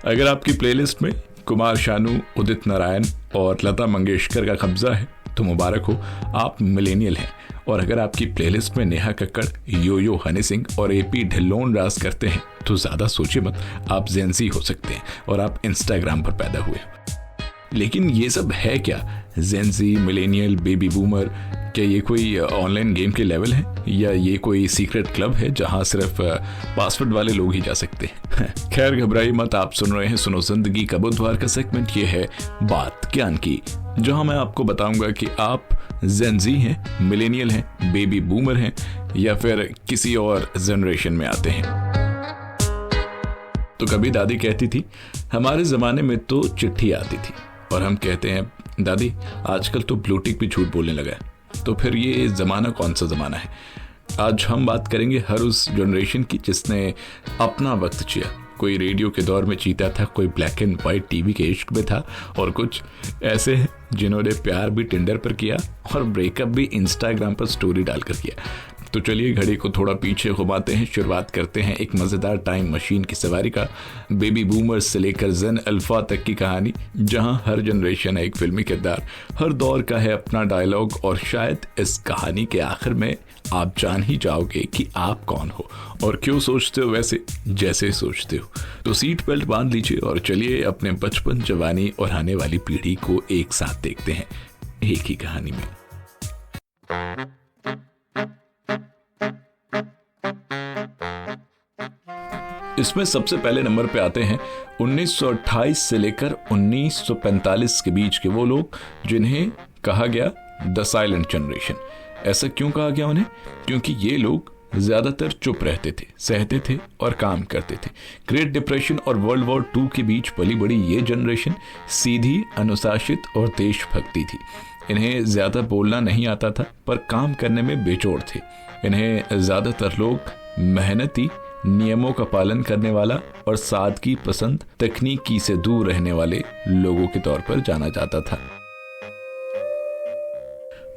अगर आपकी प्लेलिस्ट में कुमार शानू, उदित नारायण और लता मंगेशकर का कब्जा है तो मुबारक हो, आप मिलेनियल हैं। और अगर आपकी प्लेलिस्ट में नेहा कक्कड़, यो हनी सिंह और एपी ढिल्लोन राज करते हैं तो ज़्यादा सोचिए मत, आप जेंजी हो सकते हैं और आप इंस्टाग्राम पर पैदा हुए। लेकिन ये सब है क्या? जेंजी, मिलेनियल, बेबी बूमर, क्या ये कोई ऑनलाइन गेम के लेवल है या ये कोई सीक्रेट क्लब है जहां सिर्फ पासवर्ड वाले लोग ही जा सकते हैं? खैर घबराइए मत, आप सुन रहे हैं सुनो जिंदगी का बुधवार का सेगमेंट। ये है बात ज्ञान की, जहां मैं आपको बताऊंगा कि आप जेंजी हैं, मिलेनियल हैं, बेबी बूमर हैं या फिर किसी और जनरेशन में आते हैं। तो कभी दादी कहती थी हमारे जमाने में तो चिट्ठी आती थी, और हम कहते हैं दादी आजकल तो ब्लूटिक भी झूठ बोलने लगा है। तो फिर ये जमाना कौन सा जमाना है? आज हम बात करेंगे हर उस जनरेशन की जिसने अपना वक्त जिया। कोई रेडियो के दौर में जीता था, कोई ब्लैक एंड व्हाइट टीवी के इश्क में था, और कुछ ऐसे हैं जिन्होंने प्यार भी टिंडर पर किया और ब्रेकअप भी इंस्टाग्राम पर स्टोरी डालकर किया। तो चलिए घड़ी को थोड़ा पीछे घुमाते हैं, शुरुआत करते हैं एक मजेदार टाइम मशीन की सवारी का। बेबी बूमर्स से लेकर जेन अल्फा तक की कहानी, जहां हर जनरेशन है एक फिल्मी किरदार, हर दौर का है अपना डायलॉग, और शायद इस कहानी के आखिर में आप जान ही जाओगे कि आप कौन हो और क्यों सोचते हो वैसे जैसे सोचते हो। तो सीट बेल्ट बांध लीजिए और चलिए अपने बचपन, जवानी और आने वाली पीढ़ी को एक साथ देखते हैं एक ही कहानी में। इसमें सबसे पहले नंबर पे आते हैं 1928 से लेकर 1945 के बीच के वो लोग जिन्हें कहा गया द साइलेंट जनरेशन। ऐसा क्यों कहा गया उन्हें? क्योंकि ये लोग ज्यादातर चुप रहते थे, सहते थे और काम करते थे। ग्रेट डिप्रेशन और वर्ल्ड वॉर 2 के बीच पली बड़ी ये जनरेशन सीधी, अनुशासित और देशभक्ति थी। इन्हें ज्यादा बोलना नहीं आता था पर काम करने में बेजोड़ थे। इन्हें ज्यादातर लोग मेहनती, नियमों का पालन करने वाला और सादगी पसंद, तकनीकी से दूर रहने वाले लोगों के तौर पर जाना जाता था।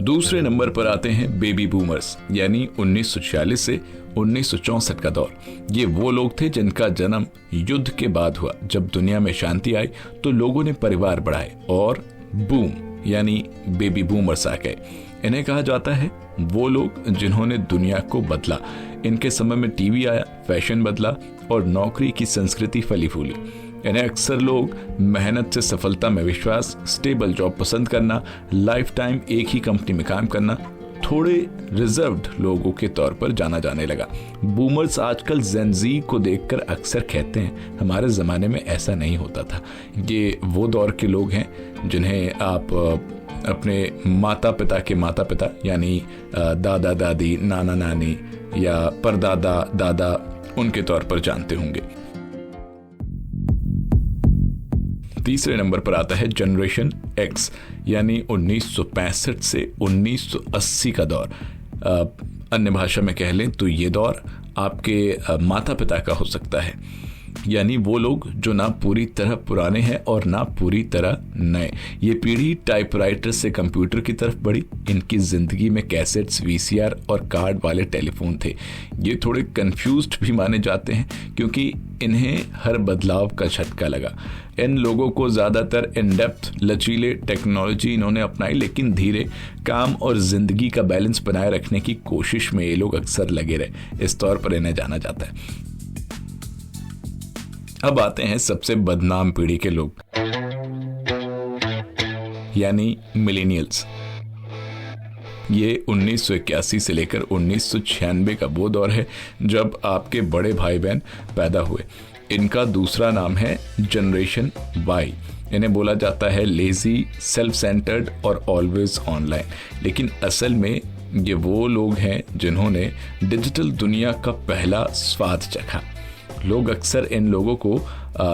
दूसरे नंबर पर आते हैं बेबी बूमर्स, यानी 1946 से 1964 का दौर। ये वो लोग थे जिनका जन्म युद्ध के बाद हुआ। जब दुनिया में शांति आई तो लोगों ने परिवार बढ़ाए और बूम यानी बेबी बूमर्स आ गए। इन्हें कहा जाता है वो लोग जिन्होंने दुनिया को बदला। इनके समय में टीवी आया, फैशन बदला और नौकरी की संस्कृति फली फूली। इन्हें अक्सर लोग मेहनत से सफलता में विश्वास, स्टेबल जॉब पसंद करना, लाइफ टाइम एक ही कंपनी में काम करना, थोड़े रिजर्व्ड लोगों के तौर पर जाना जाने लगा। बूमर्स आजकल जेनजी को देखकर अक्सर कहते हैं हमारे जमाने में ऐसा नहीं होता था। ये वो दौर के लोग हैं जिन्हें आप अपने माता पिता के माता पिता यानी दादा दादी, नाना नानी या परदादा दादा उनके तौर पर जानते होंगे। तीसरे नंबर पर आता है जनरेशन एक्स, यानी 1965 से 1980 का दौर। अन्य भाषा में कह लें तो ये दौर आपके माता पिता का हो सकता है, यानी वो लोग जो ना पूरी तरह पुराने हैं और ना पूरी तरह नए। ये पीढ़ी टाइपराइटर से कंप्यूटर की तरफ बढ़ी। इनकी जिंदगी में कैसेट्स, वीसीआर और कार्ड वाले टेलीफोन थे। ये थोड़े कंफ्यूज्ड भी माने जाते हैं क्योंकि इन्हें हर बदलाव का झटका लगा। इन लोगों को ज्यादातर इन डेप्थ, लचीले टेक्नोलॉजी इन्होंने अपनाई, लेकिन धीरे काम और जिंदगी का बैलेंस बनाए रखने की कोशिश में ये लोग अक्सर लगे रहे। इस तौर पर इन्हें जाना जाता है। अब आते हैं सबसे बदनाम पीढ़ी के लोग, यानी मिलेनियल्स। ये 1981 से लेकर 1996 का वो दौर है जब आपके बड़े भाई बहन पैदा हुए। इनका दूसरा नाम है जनरेशन वाई। इन्हें बोला जाता है लेजी, सेल्फ सेंटर्ड और ऑलवेज ऑनलाइन। लेकिन असल में ये वो लोग हैं जिन्होंने डिजिटल दुनिया का पहला स्वाद चखा। लोग अक्सर इन लोगों को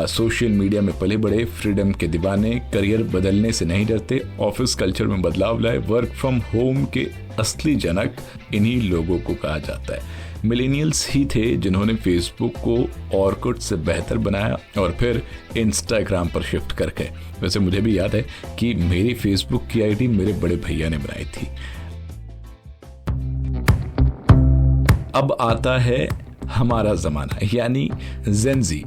सोशल मीडिया में पले बड़े, फ्रीडम के दीवाने, करियर बदलने से नहीं डरते, ऑफिस कल्चर में बदलाव लाए, वर्क फ्रॉम होम के असली जनक इन्हीं लोगों को कहा जाता है। मिलेनियल्स ही थे जिन्होंने फेसबुक को ऑर्कुट से बेहतर बनाया और फिर इंस्टाग्राम पर शिफ्ट करके। वैसे मुझे भी याद है कि मेरी फेसबुक की आईडी मेरे बड़े भैया ने बनाई थी। अब आता है हमारा जमाना, यानी जेन जी।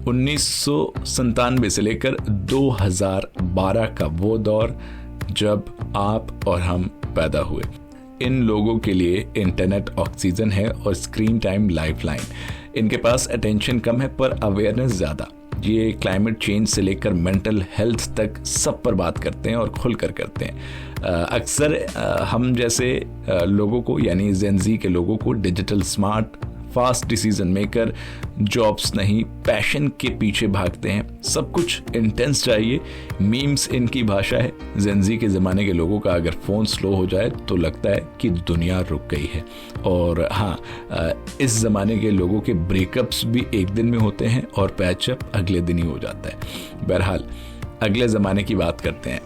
1997 से लेकर 2012 का वो दौर जब आप और हम पैदा हुए। इन लोगों के लिए इंटरनेट ऑक्सीजन है और स्क्रीन टाइम लाइफलाइन। इनके पास अटेंशन कम है पर अवेयरनेस ज़्यादा। ये क्लाइमेट चेंज से लेकर मेंटल हेल्थ तक सब पर बात करते हैं और खुलकर करते हैं। अक्सर हम जैसे लोगों को यानी जेन ज़ी के लोगों को digital smart, fast decision maker, jobs नहीं पैशन के पीछे भागते हैं। सब कुछ इंटेंस चाहिए। मीम्स इनकी भाषा है। जेन ज़ी के ज़माने के लोगों का अगर फ़ोन स्लो हो जाए तो लगता है कि दुनिया रुक गई है। और हाँ, इस ज़माने के लोगों के ब्रेकअप्स भी एक दिन में होते हैं और पैचअप अगले दिन ही हो जाता है। बहरहाल अगले ज़माने की बात करते हैं।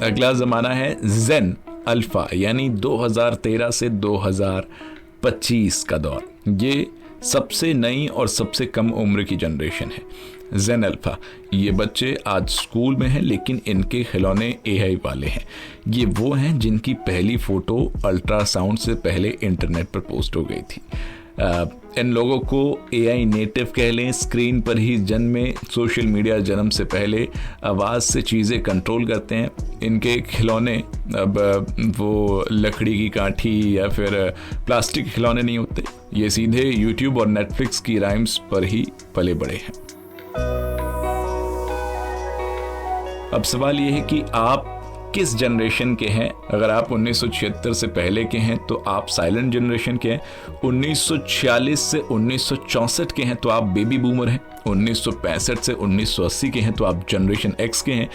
अगला ज़माना है जेन अल्फा यानी 2013 से 2025 का दौर। ये सबसे नई और सबसे कम उम्र की जनरेशन है। जेन अल्फा ये बच्चे आज स्कूल में हैं लेकिन इनके खिलौने एआई वाले हैं। ये वो हैं जिनकी पहली फोटो अल्ट्रासाउंड से पहले इंटरनेट पर पोस्ट हो गई थी। इन लोगों को एआई नेटिव कह लें। स्क्रीन पर ही जन्मे, सोशल मीडिया जन्म से पहले आवाज़ से चीज़ें कंट्रोल करते हैं। इनके खिलौने अब वो लकड़ी की काठी या फिर प्लास्टिक खिलौने नहीं होते। ये सीधे यूट्यूब और नेटफ्लिक्स की राइम्स पर ही पले बड़े हैं। अब सवाल ये है कि आप किस जनरेशन के हैं। अगर आप 1976 से पहले के हैं तो आप साइलेंट जनरेशन के हैं। 1946 से 1964 के हैं तो आप बेबी बूमर हैं। 1965 से 1980 के हैं तो आप जनरेशन एक्स के हैं।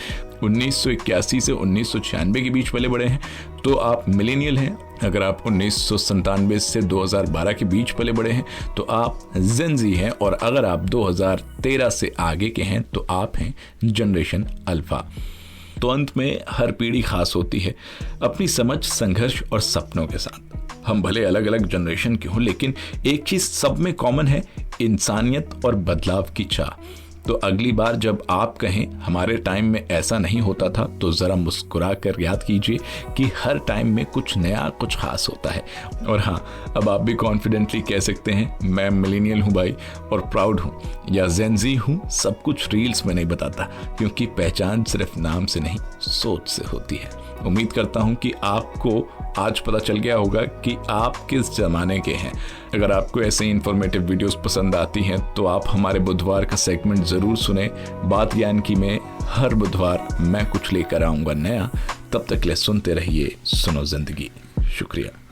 1981 से 1996 के बीच पले बड़े हैं तो आप मिलेनियल हैं। अगर आप 1997 से 2012 के बीच पले बड़े हैं तो आप जेन ज़ी हैं। और अगर आप 2013 से आगे के हैं तो आप हैं जनरेशन अल्फा। तो अंत में हर पीढ़ी खास होती है अपनी समझ, संघर्ष और सपनों के साथ। हम भले अलग अलग जनरेशन के हों लेकिन एक चीज सब में कॉमन है, इंसानियत और बदलाव की चाह। तो अगली बार जब आप कहें हमारे टाइम में ऐसा नहीं होता था तो जरा मुस्कुरा कर याद कीजिए कि हर टाइम में कुछ नया, कुछ खास होता है। और हाँ, अब आप भी कॉन्फिडेंटली कह सकते हैं मैं मिलेनियल हूँ भाई और प्राउड हूँ, या जेन ज़ी हूँ। सब कुछ रील्स में नहीं बताता क्योंकि पहचान सिर्फ नाम से नहीं सोच से होती है। उम्मीद करता हूं कि आपको आज पता चल गया होगा कि आप किस जमाने के हैं। अगर आपको ऐसे ही इंफॉर्मेटिव वीडियोस पसंद आती हैं तो आप हमारे बुधवार का सेगमेंट ज़रूर सुने। बात ज्ञान की में हर बुधवार मैं कुछ लेकर आऊँगा नया। तब तक ले सुनते रहिए सुनो जिंदगी। शुक्रिया।